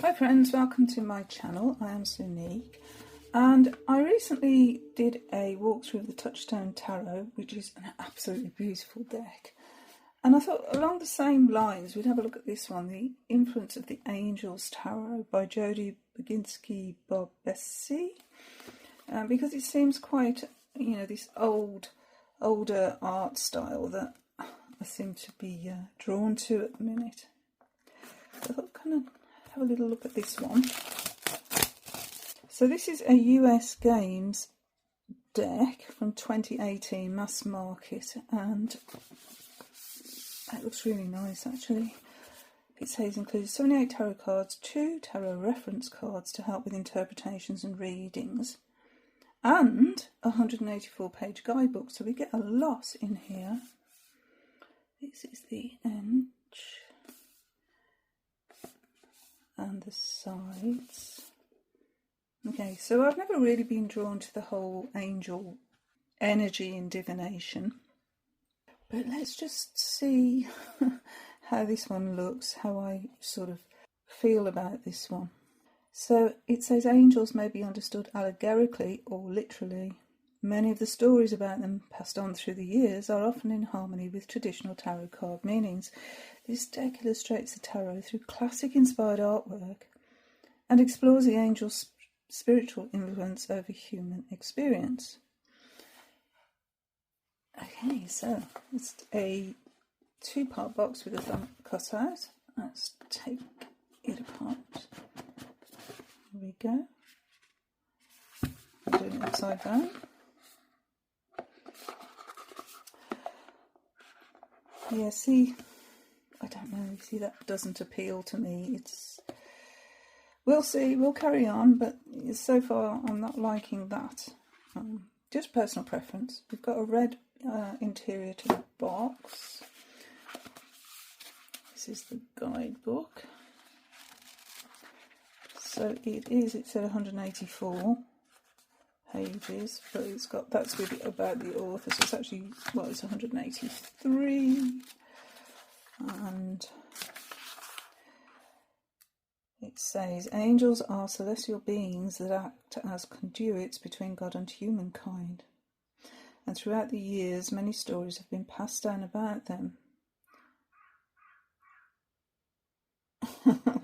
Hi friends, welcome to my channel. I am Sunique and I recently did a walkthrough of the Touchstone Tarot, which is an absolutely beautiful deck. And I thought along the same lines we'd have a look at this one, The Influence of the Angels Tarot by Jodie Baginski Bobbesi, because it seems quite, this older art style that I seem to be drawn to at the minute. So I thought kind of have a little look at this one. So this is a US Games deck from 2018 mass market, and it looks really nice actually. It says includes 78 tarot cards, 2 tarot reference cards to help with interpretations and readings, and a 184-page guidebook, so we get a lot in here. This is the end and the sides. Okay, so I've never really been drawn to the whole angel energy in divination, but let's just see how this one looks, how I sort of feel about this one. So it says angels may be understood allegorically or literally. Many of the stories about them passed on through the years are often in harmony with traditional tarot card meanings. This deck illustrates the tarot through classic inspired artwork and explores the angel's spiritual influence over human experience. Okay, so it's a 2-part box with a thumb cut out. Let's take it apart. Here we go. I'm doing it upside down. Yeah, see, I don't know, see, that doesn't appeal to me. We'll see, we'll carry on, but so far I'm not liking that. Just personal preference. We've got a red interior to the box. This is the guidebook. So it said 184 pages, but that's really about the author, so it's actually, well, it's 183, and it says angels are celestial beings that act as conduits between God and humankind, and throughout the years many stories have been passed down about them.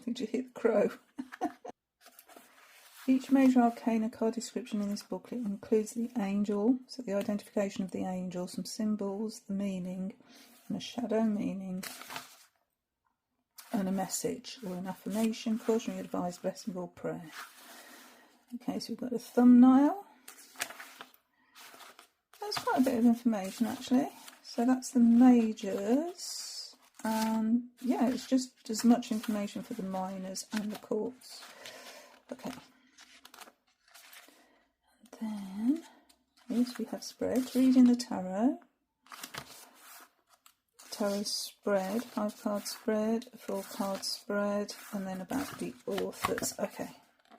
Did you hear the crow? Each major arcana card description in this booklet includes the angel, so the identification of the angel, some symbols, the meaning, and a shadow meaning, and a message or an affirmation, cautionary advice, blessing or prayer. Okay, so we've got a thumbnail. That's quite a bit of information actually. So that's the majors, and yeah, it's just as much information for the minors and the courts. Okay. Then, yes, we have spreads. Reading the tarot. Tarot spread, 5-card spread, a 4-card spread, and then about the authors. Okay,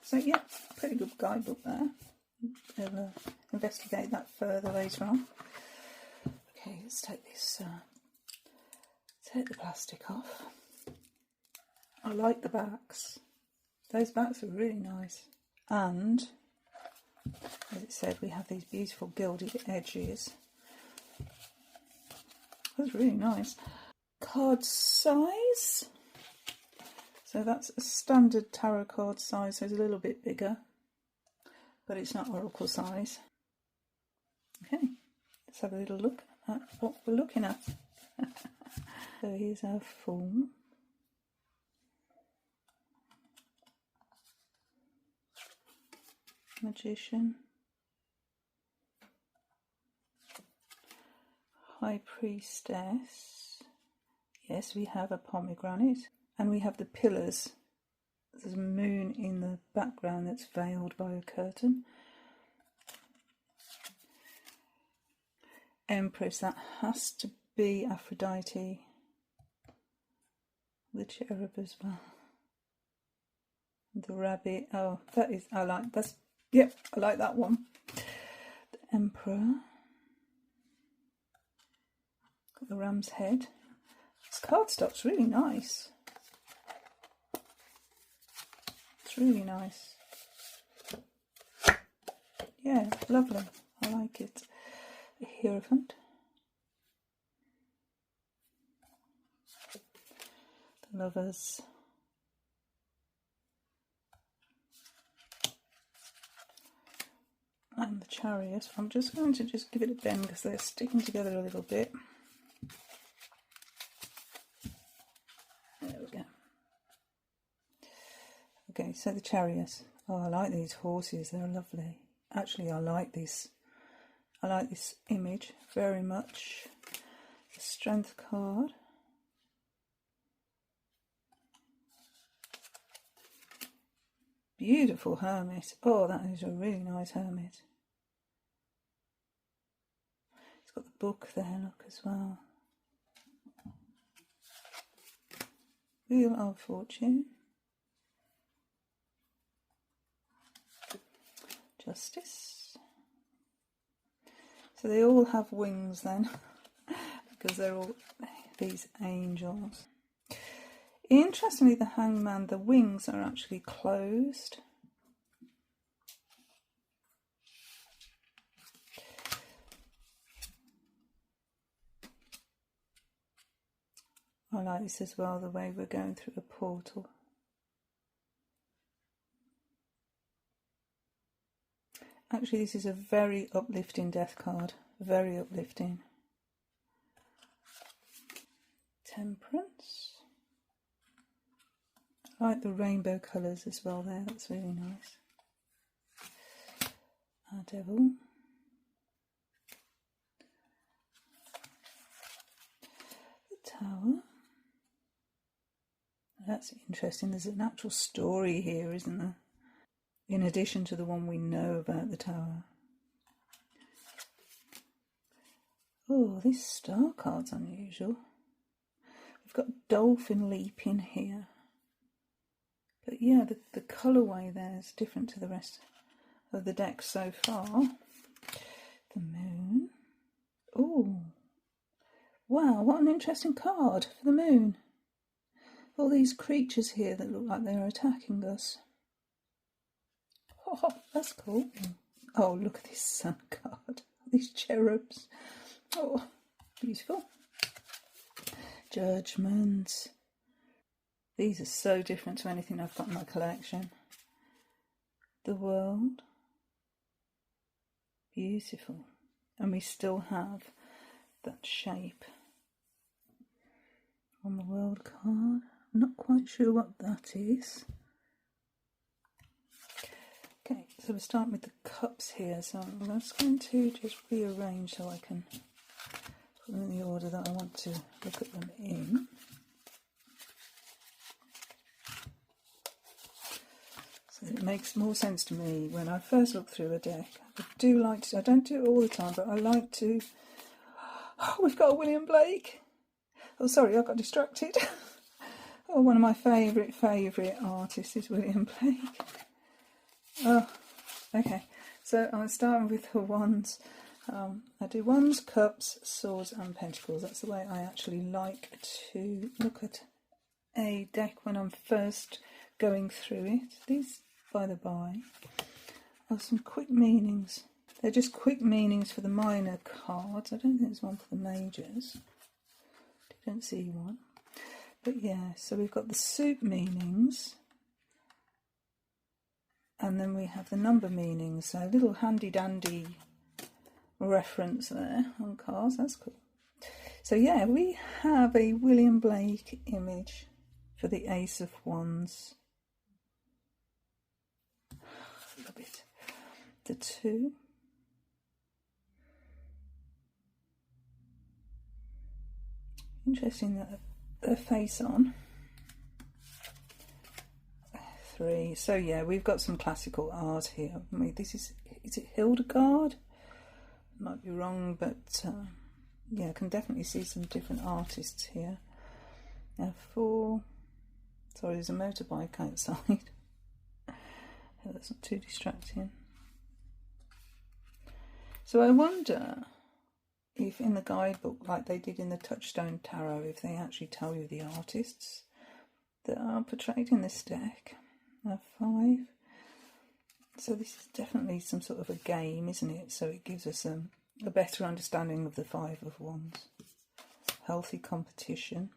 so yeah, pretty good guidebook there. We'll investigate that further later on. Okay, let's take this. Take the plastic off. I like the backs. Those backs are really nice, and as it said, we have these beautiful gilded edges. That's really nice. Card size. So that's a standard tarot card size, so it's a little bit bigger, but it's not oracle size. Okay, let's have a little look at what we're looking at. So here's our form. Magician, High Priestess, yes, we have a pomegranate, and we have the pillars. There's a moon in the background that's veiled by a curtain. Empress, that has to be Aphrodite. The cherub as well. The rabbit, oh, that is, I like, that's, yep, I like that one. The Emperor. Got the ram's head. This cardstock's really nice. It's really nice. Yeah, lovely. I like it. A Hierophant. The Lovers. And the Chariot. I'm just going to just give it a bend because they're sticking together a little bit. There we go. Okay, so the Chariot. Oh, I like these horses. They're lovely. Actually, I like this. I like this image very much. The Strength card. Beautiful Hermit. Oh, that is a really nice Hermit. It's got the book there, look, as well. Wheel of Fortune. Justice. So they all have wings then, because they're all these angels. Interestingly, the Hangman, the wings are actually closed. I like this as well, the way we're going through a portal. Actually, this is a very uplifting death card. Very uplifting. Temperance. I like the rainbow colours as well there. That's really nice. Our Devil. The Tower. That's interesting. There's an actual story here, isn't there? In addition to the one we know about the Tower. Oh, this star card's unusual. We've got dolphin leaping here. But yeah, the colourway there is different to the rest of the deck so far. The Moon. Oh, wow, what an interesting card for the Moon. All these creatures here that look like they're attacking us. Oh, that's cool. Oh, look at this Sun card. These cherubs. Oh, beautiful. Judgment. These are so different to anything I've got in my collection. The World. Beautiful. And we still have that shape on the World card. I'm not quite sure what that is. Okay, so we're starting with the cups here. So I'm just going to just rearrange so I can put them in the order that I want to look at them in. So it makes more sense to me when I first look through a deck. I do like to, I don't do it all the time, but I like to. Oh, we've got a William Blake. Oh, sorry, I got distracted. Oh, one of my favourite artists is William Blake. Oh, okay. So I'm starting with the wands. I do wands, cups, swords and pentacles. That's the way I actually like to look at a deck when I'm first going through it. These, by the by, are some quick meanings. They're just quick meanings for the minor cards. I don't think there's one for the majors. Didn't see one. But yeah, so we've got the soup meanings. And then we have the number meanings. So a little handy-dandy reference there on cards. That's cool. So yeah, we have a William Blake image for the Ace of Wands. Love it. The 2. Interesting that the face on. 3. So yeah, we've got some classical art here. I mean, is it Hildegard? Might be wrong, but yeah, I can definitely see some different artists here. Now 4. Sorry, there's a motorbike outside. That's not too distracting. So I wonder if in the guidebook, like they did in the Touchstone Tarot, if they actually tell you the artists that are portrayed in this deck. a 5. So this is definitely some sort of a game, isn't it? So it gives us a better understanding of the 5 of Wands. Healthy competition.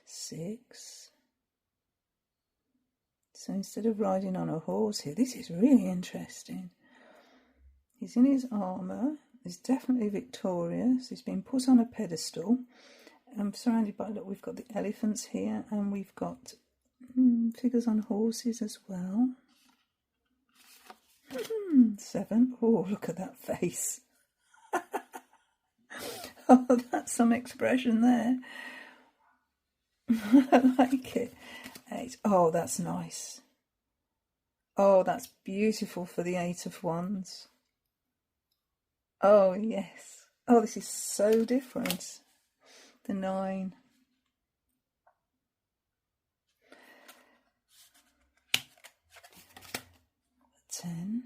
6. So instead of riding on a horse here, this is really interesting. He's in his armour. He's definitely victorious. He's been put on a pedestal. I'm surrounded by, look, we've got the elephants here, and we've got figures on horses as well. 7. Oh, look at that face. Oh, that's some expression there. I like it. 8. Oh, that's nice. Oh, that's beautiful for the 8 of Wands. Oh, yes. Oh, this is so different. The 9. 10.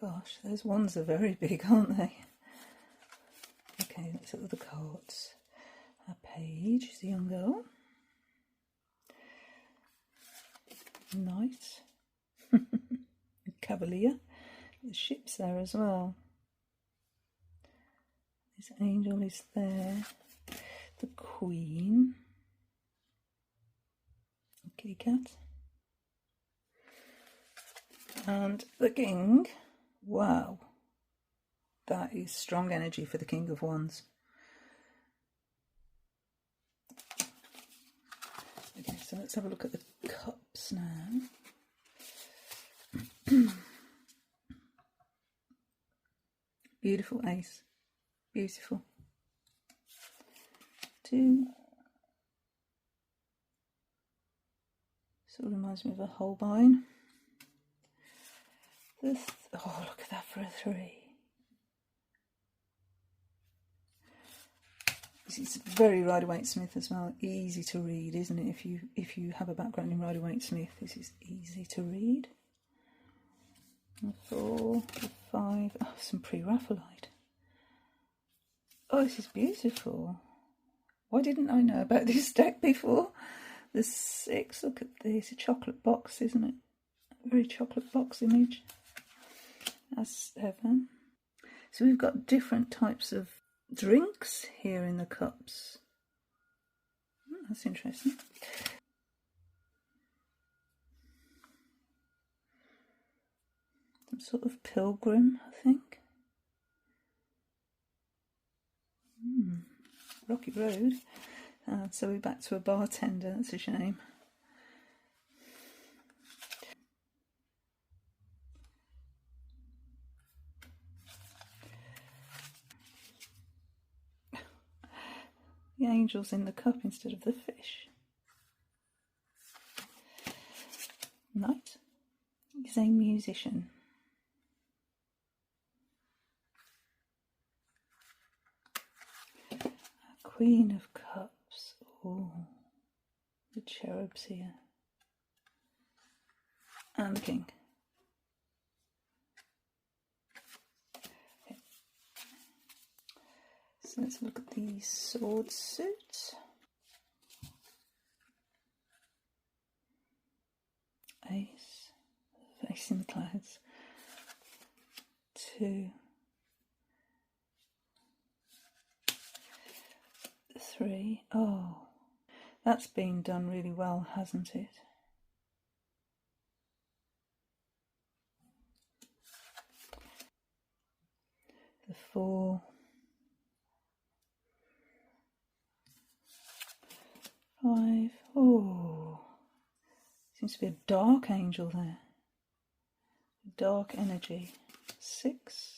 Gosh, those ones are very big, aren't they? Okay, let's look at the cards. A page is the young girl. Knight. Cavalier. The ship's there as well. This angel is there. The Queen. Kitty cat. And the King. Wow. That is strong energy for the King of Wands. Okay, so let's have a look at the cups now. Beautiful ace. Beautiful. 2. Sort of reminds me of a Holbein. Oh, look at that for a 3. This is very Rider-Waite-Smith as well. Easy to read, isn't it? If you have a background in Rider-Waite-Smith, this is easy to read. A 4, a 5. Oh, some pre-Raphaelite. Oh, this is beautiful. Why didn't I know about this deck before? The 6, look at this, a chocolate box, isn't it? A very chocolate box image. That's 7. So we've got different types of drinks here in the cups. That's interesting. Some sort of pilgrim, I think. Rocky road. So we're back to a bartender. That's a shame. The angel's in the cup instead of the fish. Knight. He's a musician. Queen of Cups. Oh, the cherubs here. And the King. Okay. So let's look at the sword suit. Ace. Face in the clouds. 2. 3. Oh, that's been done really well, hasn't it? The 4. 5. Oh, seems to be a dark angel there. Dark energy. 6.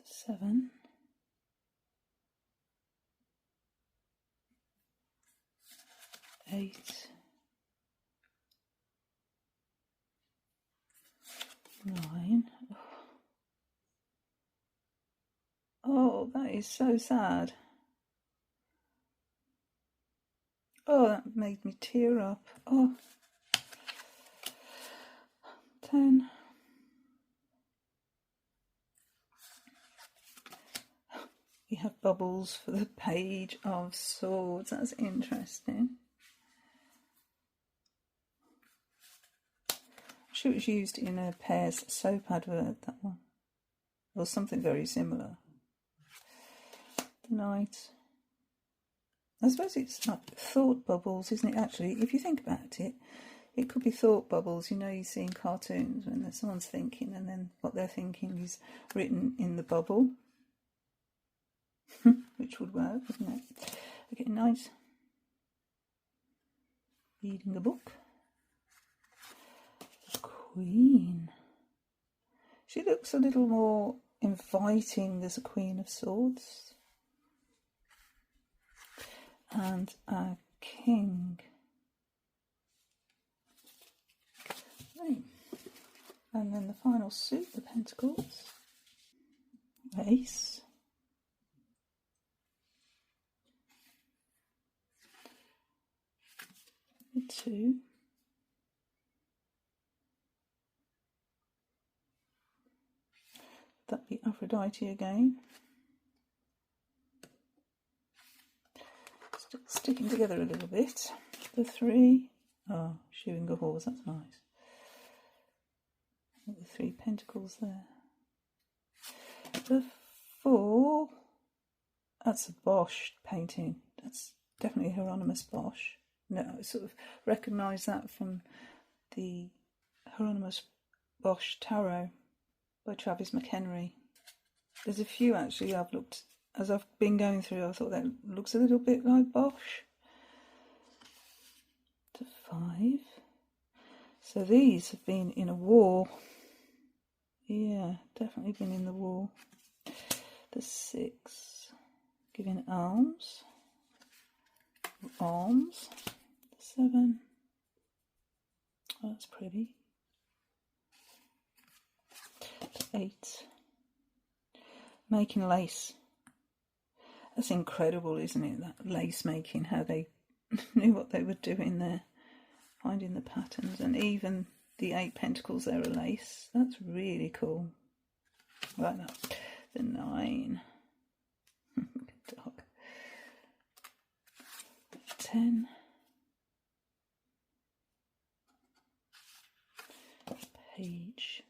7. 8. 9. Oh, that is so sad. Oh, that made me tear up. Oh. 10. have bubbles for the Page of Swords. That's interesting. I'm sure it was used in a Pear's soap advert, that one. Or something very similar. The Knight. I suppose it's like thought bubbles, isn't it? Actually, if you think about it, it could be thought bubbles. You know, you see in cartoons when someone's thinking and then what they're thinking is written in the bubble. Which would work, wouldn't it? Okay, nice. Reading a book. The Queen. She looks a little more inviting as a Queen of Swords. And a King. Okay. And then the final suit, the Pentacles. Ace. The 2. That'd be Aphrodite again. Still sticking together a little bit. The 3. Oh, shoeing a horse, that's nice. The 3 Pentacles there. The 4. That's a Bosch painting. That's definitely Hieronymus Bosch. No, I sort of recognise that from the Hieronymus Bosch Tarot by Travis McHenry. There's a few actually I've looked, as I've been going through, I thought that looks a little bit like Bosch. The 5. So these have been in a war. Yeah, definitely been in the war. The 6. Giving alms. Arms. 7. Oh, that's pretty. 8. Making lace. That's incredible, isn't it? That lace making, how they knew what they were doing there. Finding the patterns, and even the 8 Pentacles there are lace. That's really cool. Right now, the 9. Dog. 10. Page.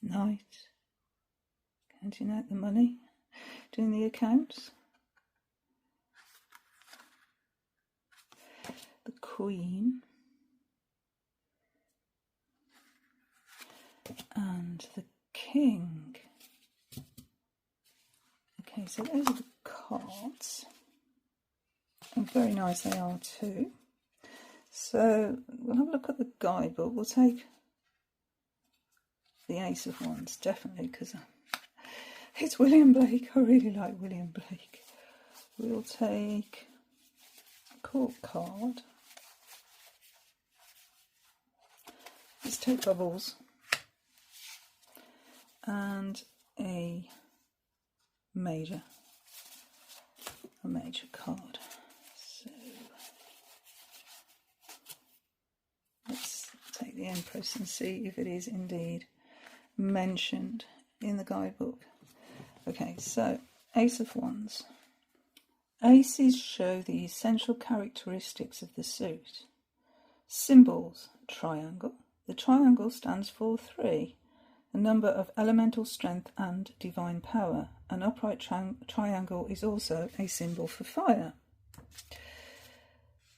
9. Counting out the money. Doing the accounts. The Queen. And the King. Okay, so those are the cards. And very nice they are too. So we'll have a look at the guidebook. We'll take the Ace of Wands, definitely, because it's William Blake. I really like William Blake. We'll take a Court card. Let's take bubbles. And a major card. So let's take the Empress and see if it is indeed mentioned in the guidebook. Okay, so Ace of Wands. Aces show the essential characteristics of the suit. Symbols: triangle. The triangle stands for 3, a number of elemental strength and divine power. An upright triangle is also a symbol for fire.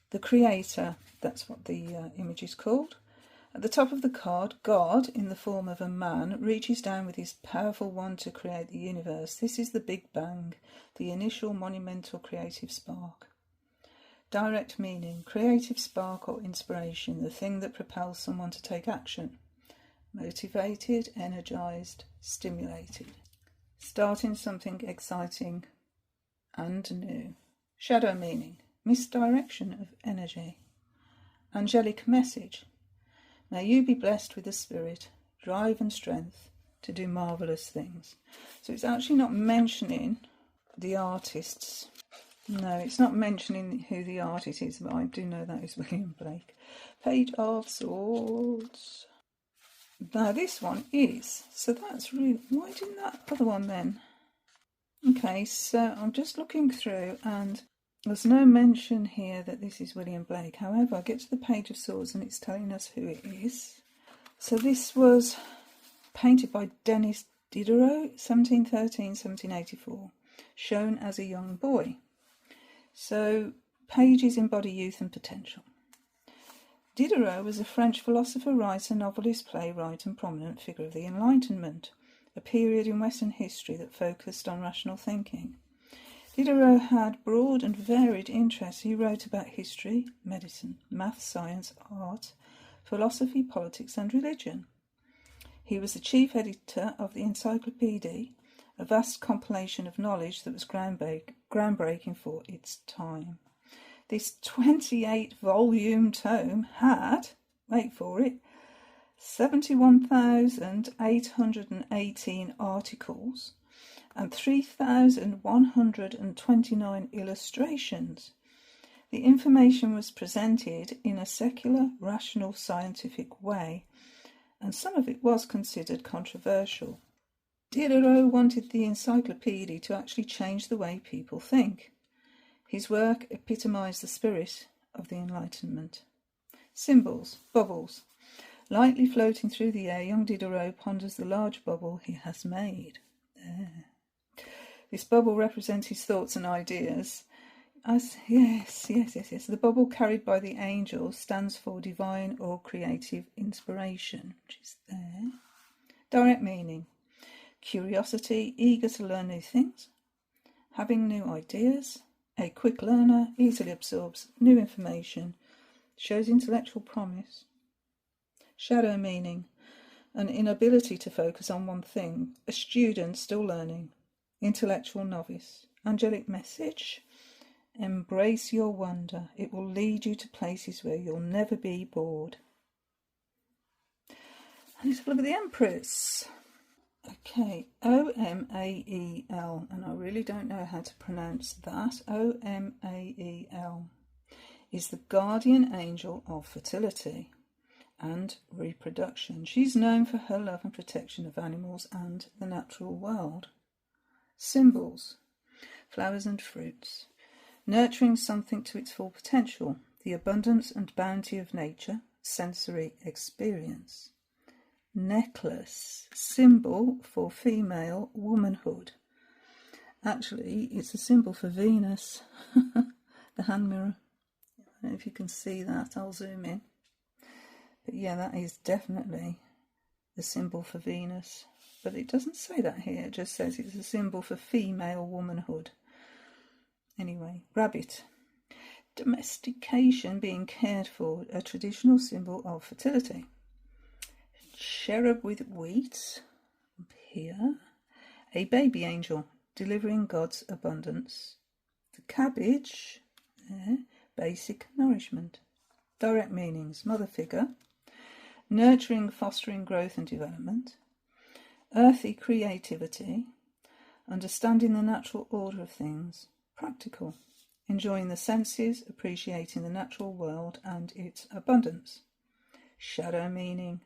The Creator, that's what the image is called. At the top of the card, God, in the form of a man, reaches down with his powerful wand to create the universe. This is the Big Bang, the initial monumental creative spark. Direct meaning: creative spark or inspiration, the thing that propels someone to take action. Motivated, energised, stimulated. Starting something exciting and new. Shadow meaning: misdirection of energy. Angelic message: may you be blessed with the spirit, drive and strength to do marvellous things. So it's actually not mentioning the artists. No, it's not mentioning who the artist is, but I do know that is William Blake. Page of Swords. Now this one is, so that's really, why didn't that other one then? Okay, so I'm just looking through and there's no mention here that this is William Blake. However, I get to the Page of Swords and it's telling us who it is. So this was painted by Denis Diderot, 1713-1784, shown as a young boy. So pages embody youth and potential. Diderot was a French philosopher, writer, novelist, playwright and prominent figure of the Enlightenment, a period in Western history that focused on rational thinking. Diderot had broad and varied interests. He wrote about history, medicine, math, science, art, philosophy, politics and religion. He was the chief editor of the Encyclopaedia, a vast compilation of knowledge that was groundbreaking for its time. This 28-volume tome had, wait for it, 71,818 articles and 3,129 illustrations. The information was presented in a secular, rational, scientific way, and some of it was considered controversial. Diderot wanted the encyclopedia to actually change the way people think. His work epitomised the spirit of the Enlightenment. Symbols, bubbles. Lightly floating through the air, young Diderot ponders the large bubble he has made. There. This bubble represents his thoughts and ideas. Yes. The bubble carried by the angel stands for divine or creative inspiration, which is there. Direct meaning. Curiosity, eager to learn new things. Having new ideas. A quick learner, easily absorbs new information. Shows intellectual promise. Shadow meaning. An inability to focus on one thing. A student still learning. Intellectual novice. Angelic message. Embrace your wonder. It will lead you to places where you'll never be bored. And let's have a look at the Empress. Okay, Omael, and I really don't know how to pronounce that. Omael is the guardian angel of fertility and reproduction. She's known for her love and protection of animals and the natural world. Symbols, flowers and fruits. Nurturing something to its full potential, the abundance and bounty of nature, sensory experience. Necklace, symbol for female womanhood. Actually, it's a symbol for Venus, the hand mirror. I don't know if you can see that, I'll zoom in. But yeah, that is definitely the symbol for Venus. But it doesn't say that here, it just says it's a symbol for female womanhood. Anyway, rabbit. Domestication, being cared for, a traditional symbol of fertility. Cherub with wheat, up here. A baby angel, delivering God's abundance. The cabbage, there, basic nourishment. Direct meanings, mother figure. Nurturing, fostering growth and development. Earthy creativity. Understanding the natural order of things. Practical, enjoying the senses, appreciating the natural world and its abundance. Shadow meaning,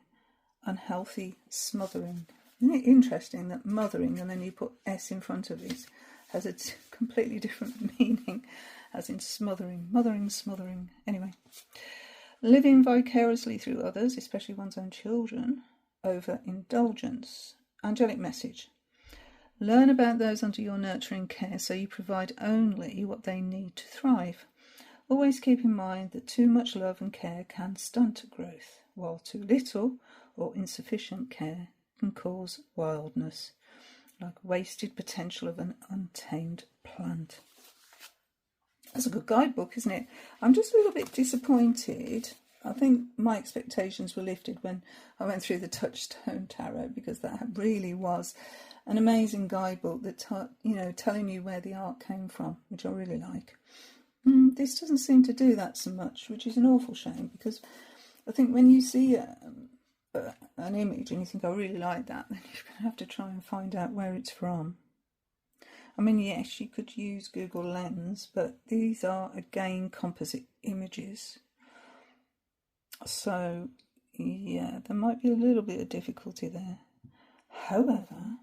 unhealthy smothering. Isn't it interesting that mothering and then you put S in front of it has a completely different meaning, as in smothering, mothering, smothering. Anyway, living vicariously through others, especially one's own children, over indulgence. Angelic message. Learn about those under your nurturing care so you provide only what they need to thrive. Always keep in mind that too much love and care can stunt growth, while too little or insufficient care can cause wildness, like wasted potential of an untamed plant. That's a good guidebook, isn't it? I'm just a little bit disappointed. I think my expectations were lifted when I went through the Touchstone Tarot, because that really was an amazing guidebook that, telling you where the art came from, which I really like. This doesn't seem to do that so much, which is an awful shame, because I think when you see an image and you think, I really like that, then you're going to have to try and find out where it's from. I mean, yes, you could use Google Lens, but these are, again, composite images. So, yeah, there might be a little bit of difficulty there. However,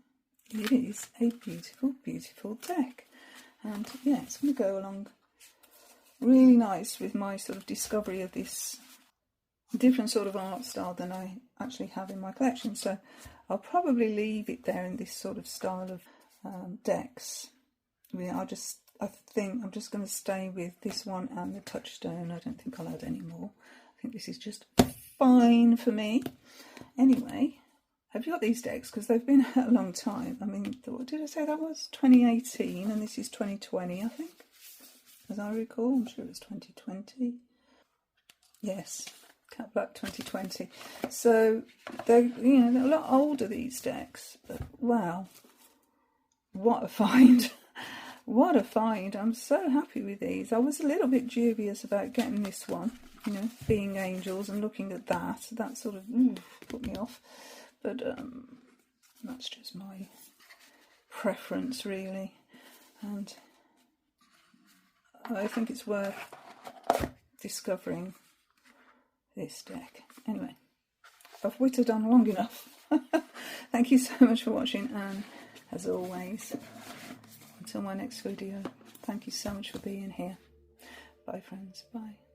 it is a beautiful, beautiful deck. And yeah, it's going to go along really nice with my sort of discovery of this different sort of art style than I actually have in my collection. So I'll probably leave it there in this sort of style of decks. I think I'm just going to stay with this one and the touchstone. I don't think I'll add any more. I think this is just fine for me. Anyway, have you got these decks? Because they've been out a long time. I mean, what did I say that was? 2018, and this is 2020, I think. As I recall, I'm sure it was 2020. Yes, Cat Black 2020. So they're a lot older, these decks. But wow, what a find! What a find! I'm so happy with these. I was a little bit dubious about getting this one, Being Angels, and looking at that. That sort of put me off. But that's just my preference, really. And I think it's worth discovering this deck. Anyway, I've whittled on long enough. Thank you so much for watching, and as always, until my next video, thank you so much for being here. Bye friends, bye.